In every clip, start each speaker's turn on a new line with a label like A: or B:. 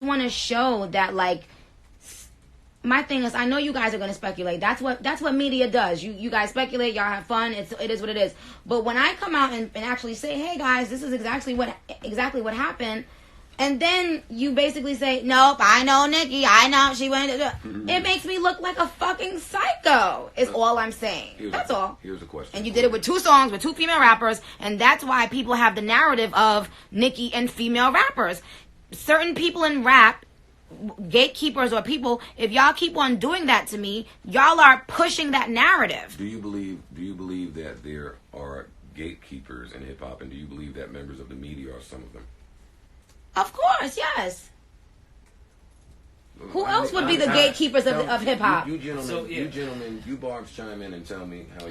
A: want to show that, like, my thing is, I know you guys are going to speculate. That's what media does. You guys speculate, y'all have fun. It is what it is. But when I come out and actually say, hey guys, this is exactly what happened, and then you basically say, nope, I know Nicki, I know she went. It makes me look like a fucking psycho. Is all I'm saying. That's all.
B: Here's a question.
A: And you did it with 2 songs with 2 female rappers, and that's why people have the narrative of Nicki and female rappers. Certain people in rap, gatekeepers or people, if y'all keep on doing that to me, y'all are pushing that narrative.
B: Do you believe that there are gatekeepers in hip hop, and do you believe that members of the media are some of them?
A: Of course, yes. Who else would be the gatekeepers of hip hop?
B: You gentlemen, you barbs chime in and tell me how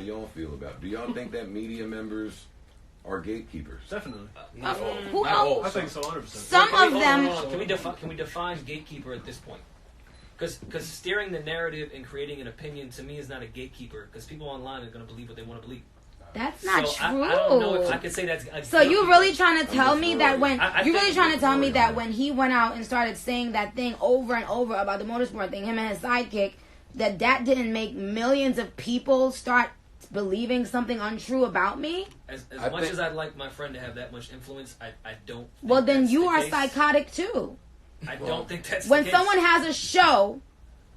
B: y'all feel about it. Do y'all think that media members are gatekeepers?
C: Definitely.
A: Who else?
C: I think so, 100%.
A: Some of them.
D: Hold on. Can we define gatekeeper at this point? Because steering the narrative and creating an opinion to me is not a gatekeeper. Because people online are going to believe what they want to believe.
A: That's not
D: so
A: true.
D: I don't know if I could say that's a
A: so you really trying to tell me that when when he went out and started saying that thing over and over about the motorsport thing, him and his sidekick, that didn't make millions of people start believing something untrue about me?
D: As much as I'd like my friend to have that much influence, I don't think
A: well, then
D: that's
A: you
D: the
A: are
D: case.
A: Psychotic too.
D: I don't think that's
A: when
D: the case.
A: someone has a show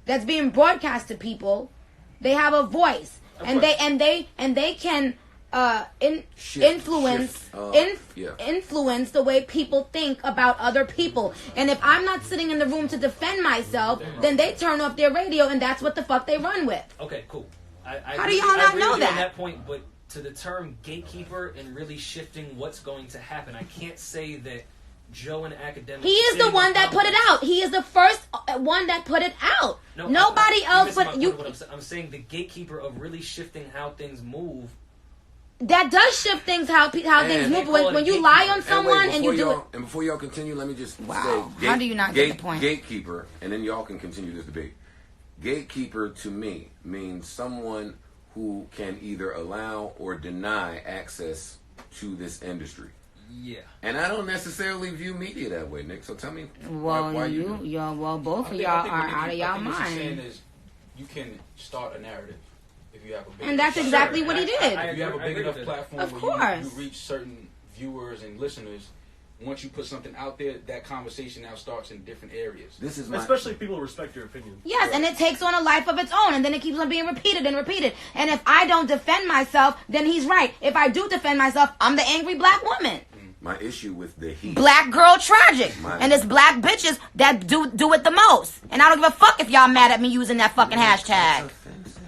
A: that's being broadcast to people, they have a voice, and they can influence the way people think about other people. And if I'm not sitting in the room to defend myself, then they turn off their radio, and that's what the fuck they run with.
D: Okay, cool.
A: How do y'all not know that?
D: On that point, but to the term gatekeeper and really shifting what's going to happen, I can't say that Joe and Academic.
A: He is the one that put it out. He is the first one that put it out.
D: No,
A: nobody else but you.
D: I'm saying the gatekeeper of really shifting how things move.
A: That does shift things how things move. When you lie on someone and you do it.
B: And before y'all continue, let me just say,
A: how do you not get the point?
B: Gatekeeper, and then y'all can continue this debate. Gatekeeper to me means someone who can either allow or deny access to this industry.
D: Yeah.
B: And I don't necessarily view media that way, Nick. So tell me
A: why both of y'all are out of y'all mind.
E: What you're saying is you can start a narrative if you have a big
A: and that's exactly what he did.
E: If you have a big enough platform where you reach certain viewers and listeners, once you put something out there, that conversation now starts in different areas.
C: Especially if people respect your opinion.
A: Yes, and it takes on a life of its own, and then it keeps on being repeated and repeated. And if I don't defend myself, then he's right. If I do defend myself, I'm the angry black woman.
B: My issue with the heat.
A: Black girl tragic. And it's black bitches that do it the most. And I don't give a fuck if y'all mad at me using that fucking hashtag.
B: That's offensive.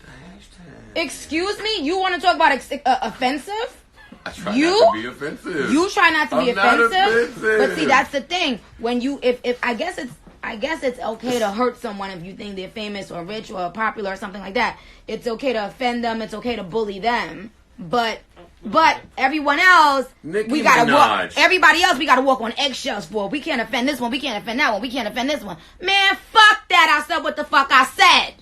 B: The hashtag.
A: Excuse me? You want to talk about offensive?
B: I try not to be offensive.
A: You try not to be offensive.
B: Not offensive.
A: But see, that's the thing. When you, if I guess it's okay to hurt someone if you think they're famous or rich or popular or something like that. It's okay to offend them. It's okay to bully them. But everyone else,
B: Nicki
A: we gotta
B: Minaj.
A: walk. Everybody else, we gotta walk on eggshells for. We can't offend this one. We can't offend that one. We can't offend this one. Man, fuck that. I said what the fuck I said.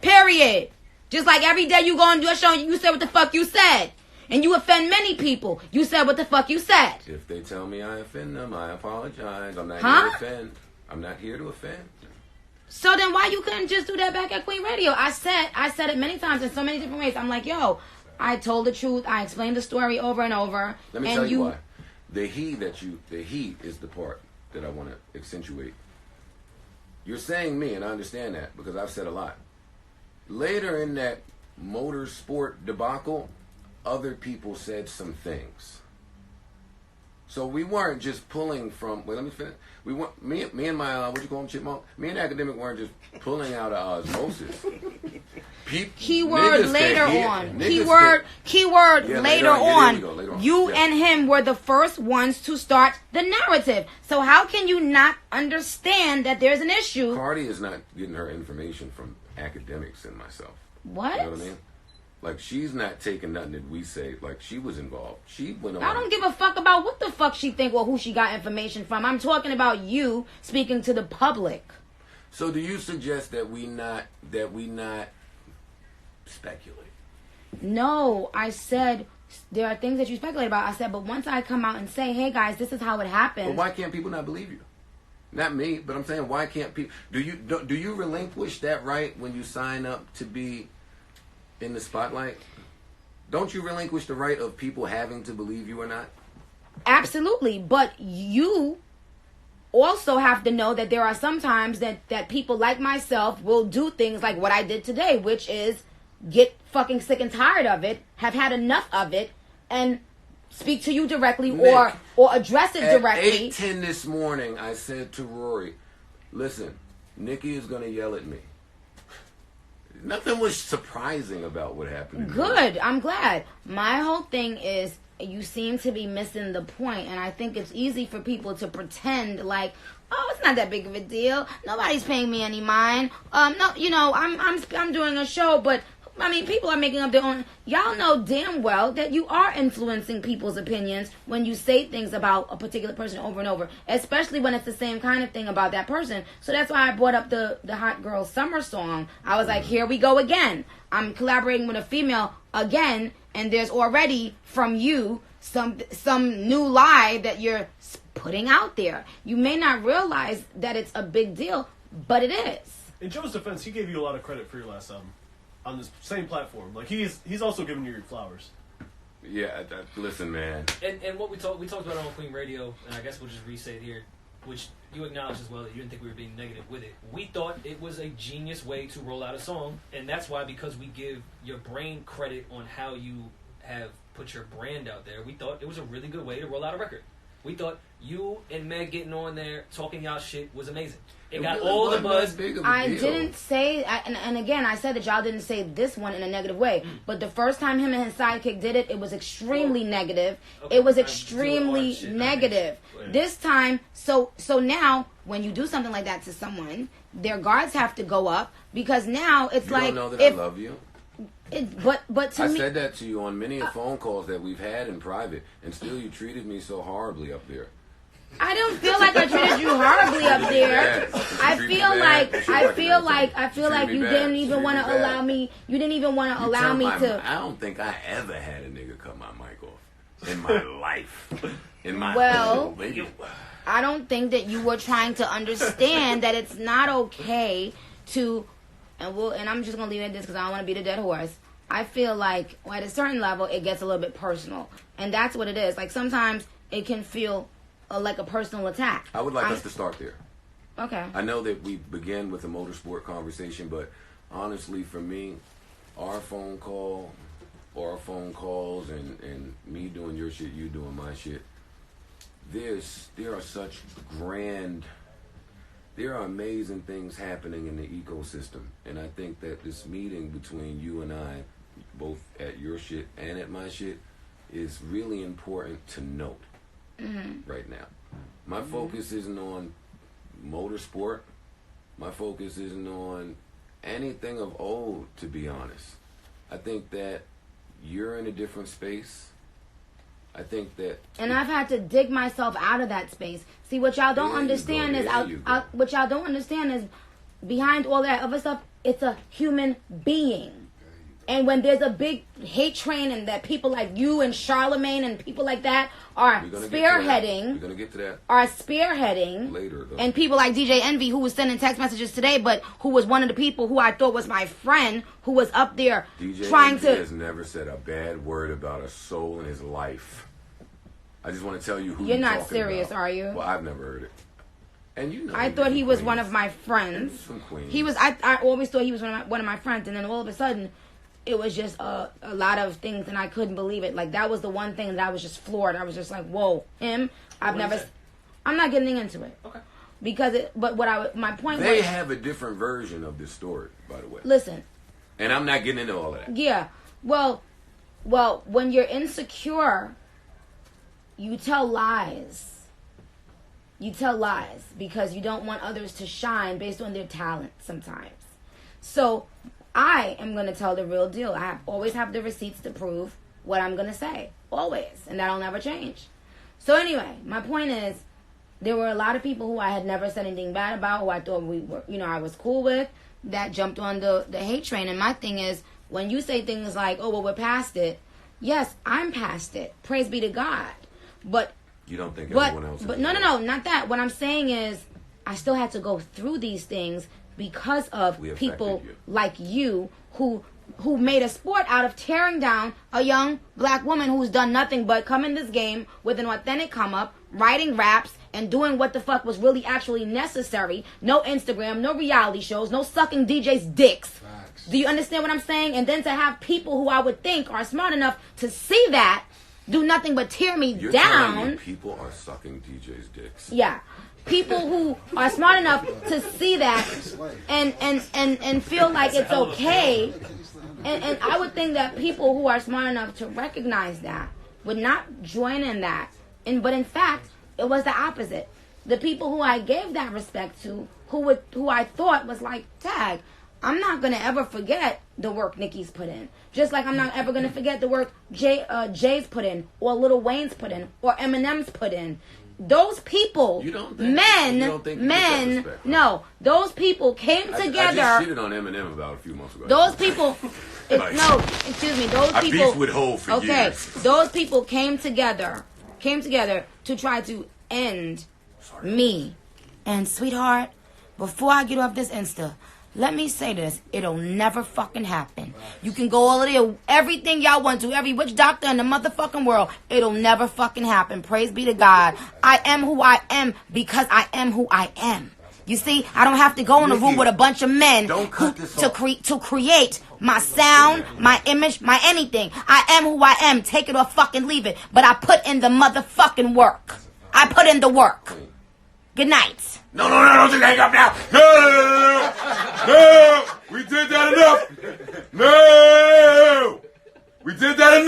A: Period. Just like every day you go on your show, you said what the fuck you said. And you offend many people. You said what the fuck you said.
B: If they tell me I offend them, I apologize. I'm not here to offend. I'm not here to offend.
A: So then why you couldn't just do that back at Queen Radio? I said it many times in so many different ways. I'm like, yo, I told the truth. I explained the story over and over.
B: Let me tell you why. The he is the part that I want to accentuate. You're saying me, and I understand that because I've said a lot. Later in that motorsport debacle, other people said some things. So we weren't just pulling from. Wait, let me finish. We weren't. Me and my what you call him, chipmunk. Me and Academic weren't just pulling out of osmosis.
A: Keyword later on. Keyword later on. You and him were the first ones to start the narrative. So how can you not understand that there's an issue?
B: Cardi is not getting her information from academics and myself.
A: What?
B: You know what I mean? Like, she's not taking nothing that we say. Like, she was involved. She went on.
A: I don't give a fuck about what the fuck she think or who she got information from. I'm talking about you speaking to the public.
B: So do you suggest that we not speculate?
A: No, I said there are things that you speculate about. I said, but once I come out and say, hey guys, this is how it happened.
B: But why can't people not believe you? Not me, but I'm saying, why can't people? Do you relinquish that right when you sign up to be in the spotlight? Don't you relinquish the right of people having to believe you or not?
A: Absolutely, but you also have to know that there are some times that people like myself will do things like what I did today, which is get fucking sick and tired of it, have had enough of it, and speak to you directly,
B: Nick,
A: or address it directly.
B: At 8:10 this morning, I said to Rory, listen, Nicki is going to yell at me. Nothing was surprising about what happened.
A: Good. I'm glad. My whole thing is you seem to be missing the point, and I think it's easy for people to pretend like, oh, it's not that big of a deal. Nobody's paying me any mind. No, you know, I'm doing a show, but I mean, people are making up their own. Y'all know damn well that you are influencing people's opinions when you say things about a particular person over and over, especially when it's the same kind of thing about that person. So that's why I brought up the Hot Girl Summer song. I was like, here we go again. I'm collaborating with a female again, and there's already from you some new lie that you're putting out there. You may not realize that it's a big deal, but it is.
C: In Joe's defense, he gave you a lot of credit for your last album on this same platform. Like he's also giving you your flowers.
B: Yeah, listen, man.
D: And what we talked about on Queen Radio, and I guess we'll just re-say it here, which you acknowledged as well that you didn't think we were being negative with it. We thought it was a genius way to roll out a song, and that's why, because we give your brain credit on how you have put your brand out there, we thought it was a really good way to roll out a record. We thought you and Meg getting on there talking y'all shit was amazing. It got
B: really
D: all the buzz.
A: I didn't say, and again, I said that y'all didn't say this one in a negative way. But the first time him and his sidekick did it, it was extremely negative.
D: Okay,
A: it was extremely negative. This time, so now when you do something like that to someone, their guards have to go up, because now it's
B: you
A: like,
B: don't know that I love you.
A: But to
B: I
A: me,
B: said that to you on many phone calls that we've had in private, and still you treated me so horribly up there.
A: I don't feel like I treated you horribly up there. I feel like you didn't even want to allow me. You didn't even want to allow me to.
B: I don't think I ever had a nigga cut my mic off in my life. In my
A: I don't think that you were trying to understand that it's not okay to. And I'm just gonna leave it at this because I don't want to beat a dead horse. I feel like at a certain level it gets a little bit personal, and that's what it is. Like sometimes it can feel like a personal attack.
B: I would like us to start there.
A: Okay.
B: I know that we begin with a motorsport conversation, but honestly, for me, our phone call or our phone calls and me doing your shit, you doing my shit, there are such grand. There are amazing things happening in the ecosystem, and I think that this meeting between you and I, both at your shit and at my shit, is really important to note right now. My focus isn't on motorsport. My focus isn't on anything of old, to be honest. I think that you're in a different space. I think that,
A: and I've had to dig myself out of that space. See, what y'all don't understand is what y'all don't understand is behind all that other stuff, it's a human being. And when there's a big hate train, and that people like you and Charlemagne and people like that are spearheading,
B: we're gonna get to that.
A: Are spearheading
B: Later, though.
A: And people like DJ Envy, who was sending text messages today, but who was one of the people who I thought was my friend, who was up there
B: DJ
A: trying
B: Envy
A: to.
B: has never said a bad word about a soul in his life. I just want to tell you who
A: you're not
B: talking
A: serious,
B: about.
A: are you?
B: Well, I've never heard it. And you know,
A: I thought he was one of my friends.
B: From Queens.
A: He was. I always thought he was one of my friends, and then all of a sudden, it was just a lot of things, and I couldn't believe it. Like that was the one thing that I was just floored. I was just like, "Whoa, him!" I'm not getting into it.
D: Okay.
A: Because my point was,
B: they have a different version of this story, by the way.
A: Listen.
B: And I'm not getting into all of that.
A: Yeah. Well, when you're insecure, you tell lies. You tell lies because you don't want others to shine based on their talent sometimes. So I am going to tell the real deal. I always have the receipts to prove what I'm going to say. Always. And that'll never change. So anyway, my point is, there were a lot of people who I had never said anything bad about, who I thought we were, I was cool with, that jumped on the hate train. And my thing is, when you say things like, oh, well, we're past it, yes, I'm past it. Praise be to God. But
B: you don't think everyone else?
A: But no, not that. What I'm saying is, I still had to go through these things because of people like you who made a sport out of tearing down a young black woman who's done nothing but come in this game with an authentic come up, writing raps, and doing what the fuck was really actually necessary. No Instagram, no reality shows, no sucking DJs' dicks. Facts. Do you understand what I'm saying? And then to have people who I would think are smart enough to see that do nothing but tear me
B: You're
A: down.
B: telling me people are sucking DJs' dicks.
A: Yeah. People who are smart enough to see that and feel like it's okay. And I would think that people who are smart enough to recognize that would not join in that. But in fact, it was the opposite. The people who I gave that respect to, who I thought was like, tag, I'm not going to ever forget the work Nicki's put in. Just like I'm not ever going to forget the work Jay's put in, or Lil Wayne's put in, or Eminem's put in. Those people, those people came together.
B: I just shitted on Eminem about a few months ago.
A: Those people, those
B: I
A: people.
B: beefed with Hov for years.
A: Those people came together to try to end me. And sweetheart, before I get off this Insta, let me say this. It'll never fucking happen. You can go all of the everything y'all want to, every witch doctor in the motherfucking world. It'll never fucking happen. Praise be to God. I am who I am because I am who I am. You see, I don't have to go in a room with a bunch of men to create my sound, my image, my anything. I am who I am. Take it or fucking leave it. But I put in the motherfucking work. I put in the work. Good night.
B: No, don't just hang up now. No, we did that enough. No, we did that enough.